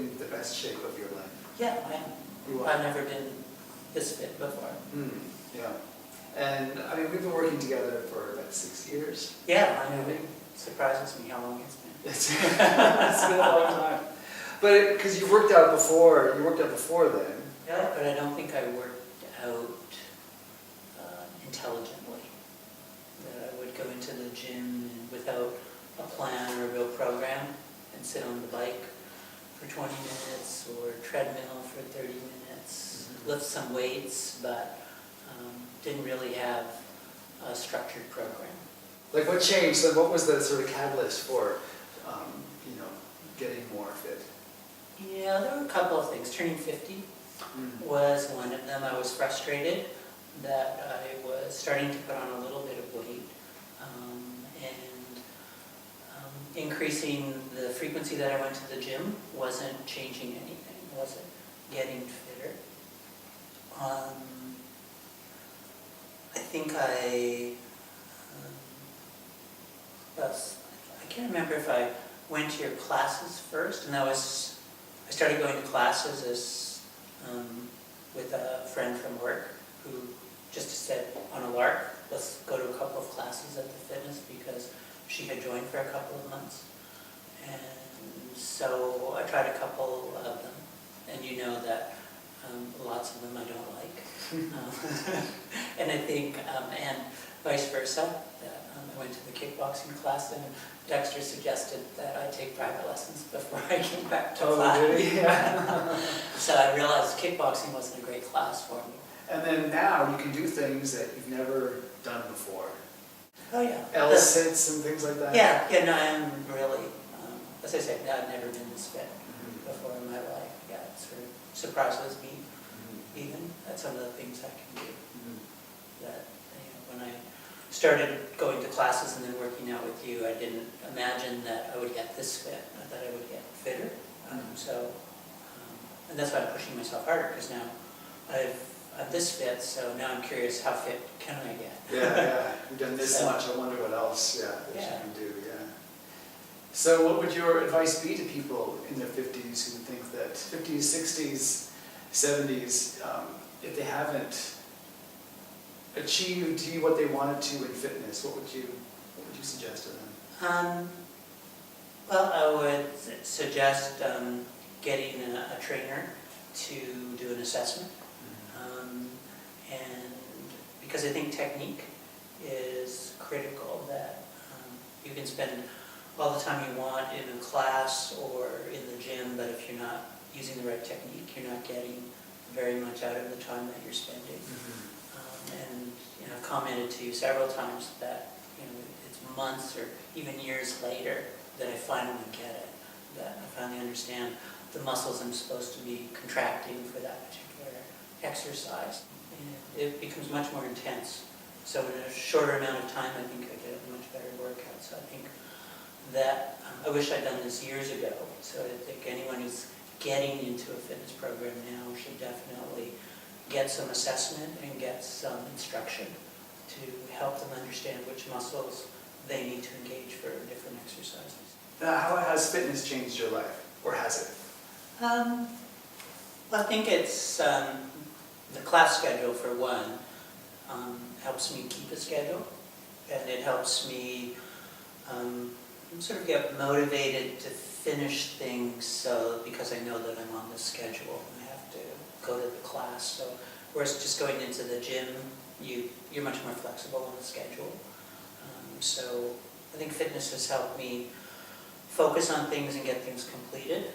in the best shape of your life? Yeah, I am. You are. I've never been this fit before. Yeah. And I mean, we've been working together for about 6 years. Yeah, I know. It surprises me how long it's been. It's been a long time. But because you worked out before then. Yeah, but I don't think I worked out intelligently. That I would go into the gym without a plan or a real program and sit on the bike for 20 minutes or treadmill for 30 minutes, lift some weights, but didn't really have a structured program. Like what changed? So what was the sort of catalyst for, getting more fit? Yeah, there were a couple of things. Turning 50 was one of them. I was frustrated that I was starting to put on a little bit of weight, and increasing the frequency that I went to the gym wasn't changing anything, wasn't getting fitter. I think I can't remember if I went to your classes first, and I started going to classes as with a friend from work who just said on a lark, let's go to a couple of classes at the fitness because she had joined for a couple of months. And so I tried a couple of them, and you know that lots of them I don't like. And I think, and vice versa, that I went to the kickboxing class and Dexter suggested that I take private lessons before I came back to class. Oh, really? Yeah. So I realized kickboxing wasn't a great class for me. And then now you can do things that you've never done before. Oh yeah. L-sits and things like that? Yeah, no, I'm really, as I said, I've never been this fit before in my life. Yeah, it sort of surprises me even at some of the things I can do. That, when I started going to classes and then working out with you, I didn't imagine that I would get this fit. I thought I would get fitter. And that's why I'm pushing myself harder, because now I'm this fit, so now I'm curious, how fit can I get? Yeah. You've done this much, I wonder what else, that you can do, So what would your advice be to people in their 50s who think that 50s, 60s, 70s, if they haven't achieved what they wanted to in fitness, what would you suggest to them? Well, I would suggest getting a trainer to do an assessment. And because I think technique is critical, that you can spend all the time you want in a class or in the gym, but if you're not using the right technique, you're not getting very much out of the time that you're spending. And I've commented to you several times that it's months or even years later that I finally get it, that I finally understand the muscles I'm supposed to be contracting for that particular exercise. And it becomes much more intense. So in a shorter amount of time, I think I get a much better workout. So I think that I wish I'd done this years ago. So I think anyone who's getting into a fitness program now should definitely get some assessment and get some instruction to help them understand which muscles they need to engage for different exercises. How has fitness changed your life, or has it? Well, I think it's the class schedule, for one, helps me keep a schedule, and it helps me sort of get motivated to finish things, because I know that I'm on the schedule. I have to go to the class. So whereas just going into the gym, you're much more flexible on the schedule. So I think fitness has helped me focus on things and get things completed.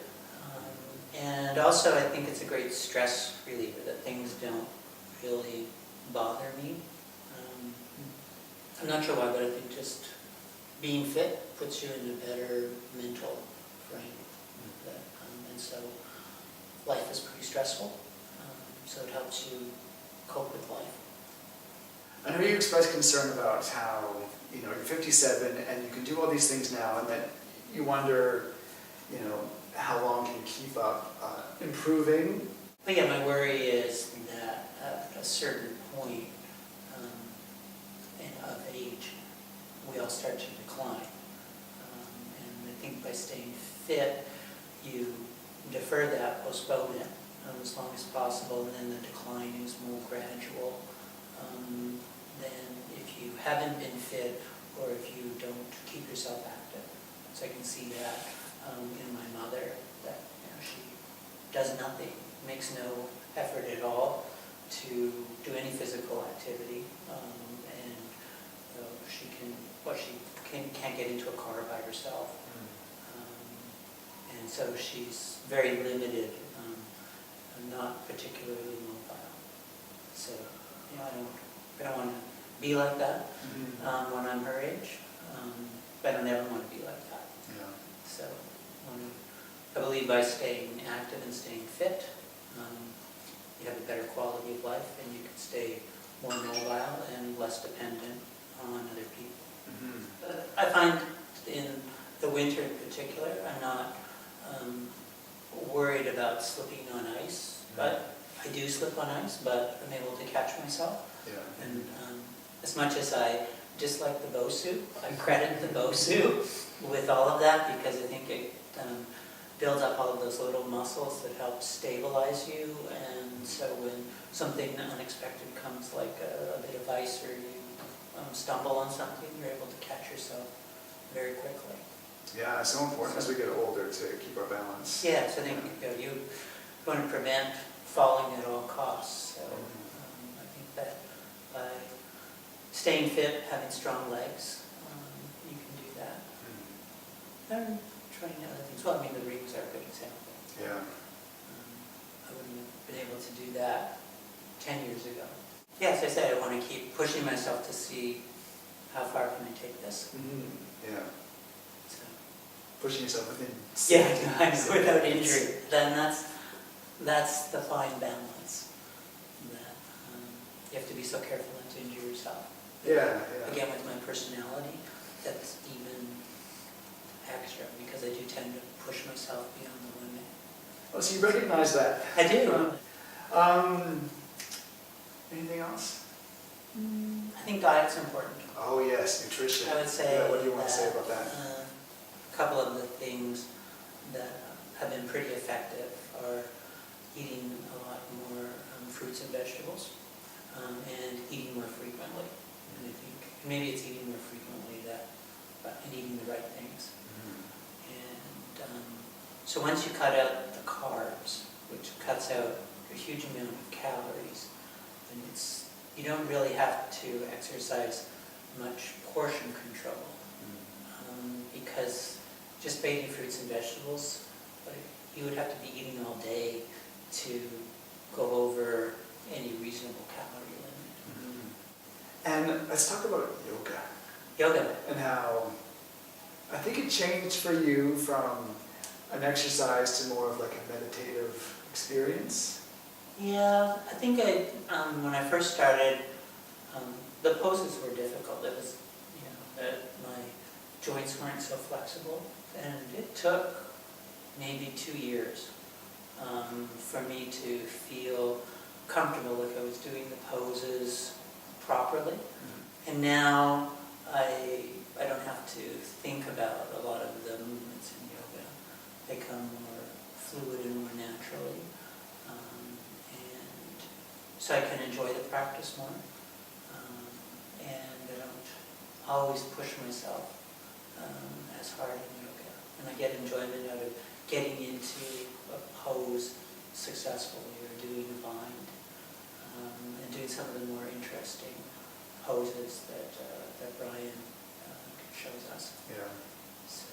And also I think it's a great stress reliever, that things don't really bother me. I'm not sure why, but I think just being fit puts you in a better mental frame. And so life is pretty stressful, so it helps you cope with life. I know you expressed concern about how, you're 57 and you can do all these things now, and that you wonder, how long can you keep up improving? But yeah, my worry is that at a certain point of age, we all start to decline. And I think by staying fit, you defer that, postpone it as long as possible, and then the decline is more gradual. Than if you haven't been fit or if you don't keep yourself active. So I can see that in my mother, that she does nothing, makes no effort at all to do any physical activity, and she can't get into a car by herself, and so she's very limited, not particularly mobile. So I don't want to be like that when I'm her age, but I never want to be like that. Yeah. So I believe by staying active and staying fit, you have a better quality of life, and you can stay more mobile and less dependent on other people. But I find in the winter in particular, I'm not worried about slipping on ice, but I do slip on ice, but I'm able to catch myself. Yeah. And as much as I dislike the bow suit, I credit the bow suit with all of that, because I think it builds up all of those little muscles that help stabilize you, and so when something unexpected comes, like a bit of ice, or you stumble on something, you're able to catch yourself very quickly. Yeah, it's so important as we get older to keep our balance. Yes, I think you want to prevent falling at all costs, so I think that by staying fit, having strong legs, you can do that. And trying other things. Well, I mean, the rings are a good example. Yeah. I wouldn't have been able to do that 10 years ago. Yes, I say I want to keep pushing myself to see how far can I take this. Yeah. So. Pushing yourself within. Yeah, I know, without injury. Then that's the fine balance. That you have to be so careful not to injure yourself. Yeah. Again, with my personality, that's even extra, because I do tend to push myself beyond the limit. Oh, so you recognize that? I do. Anything else? I think diet's important. Oh yes, nutrition. I would say. Yeah, what do you want to say about that? A couple of the things that have been pretty effective are eating a lot more fruits and vegetables, and eating more frequently. And I think maybe it's eating more frequently and eating the right things. And so once you cut out the carbs, which cuts out a huge amount of calories, then you don't really have to exercise much portion control, because just by eating fruits and vegetables, you would have to be eating all day to go over any reasonable calorie limit. And let's talk about yoga. Yoga. And how I think it changed for you from an exercise to more of like a meditative experience. Yeah, I think when I first started, the poses were difficult. It was, my joints weren't so flexible, and it took maybe 2 years for me to feel comfortable, like I was doing the poses properly. And now I don't have to think about a lot of the movements in yoga. They come more fluid and more naturally. And so I can enjoy the practice more. And I don't always push myself as hard in yoga. And I get enjoyment out of getting into a pose successfully, or doing a bind, and doing some of the more interesting poses that Brian shows us. Yeah. So,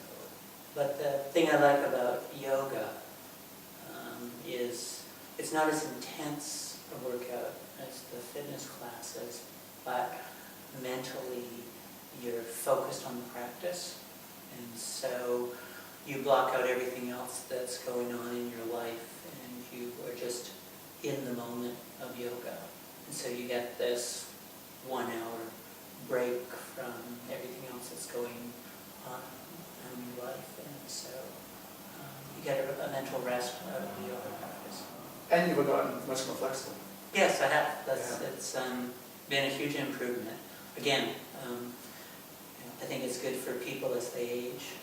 but the thing I like about yoga is it's not as intense a workout as the fitness classes, but mentally you're focused on the practice, and so you block out everything else that's going on in your life, and you are just in the moment of yoga. And so you get this 1 hour break from everything else that's going on in your life, and so you get a mental rest out of the yoga practice. And you've gotten much more flexible. Yes, I have. It's been a huge improvement. Again, I think it's good for people as they age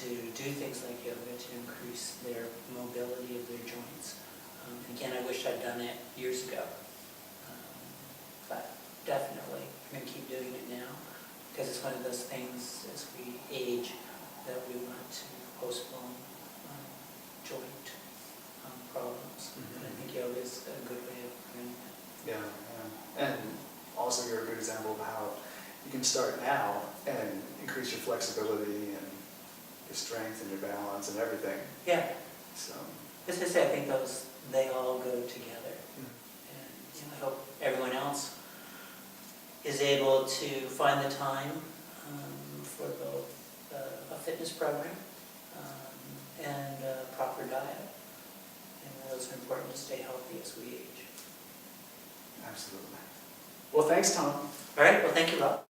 to do things like yoga to increase their mobility of their joints. Again, I wish I'd done it years ago, but definitely I'm going to keep doing it now because it's one of those things as we age that we want to postpone joint problems. And I think yoga is a good way of doing that. Yeah, yeah. And also you're a good example of how you can start now and increase your flexibility and your strength and your balance and everything. Yeah. So. As I say, I think they all go together. And I hope everyone else is able to find the time for both a fitness program and a proper diet. And those are important to stay healthy as we age. Absolutely. Well, thanks, Thom. All right, well, thank you, Rob.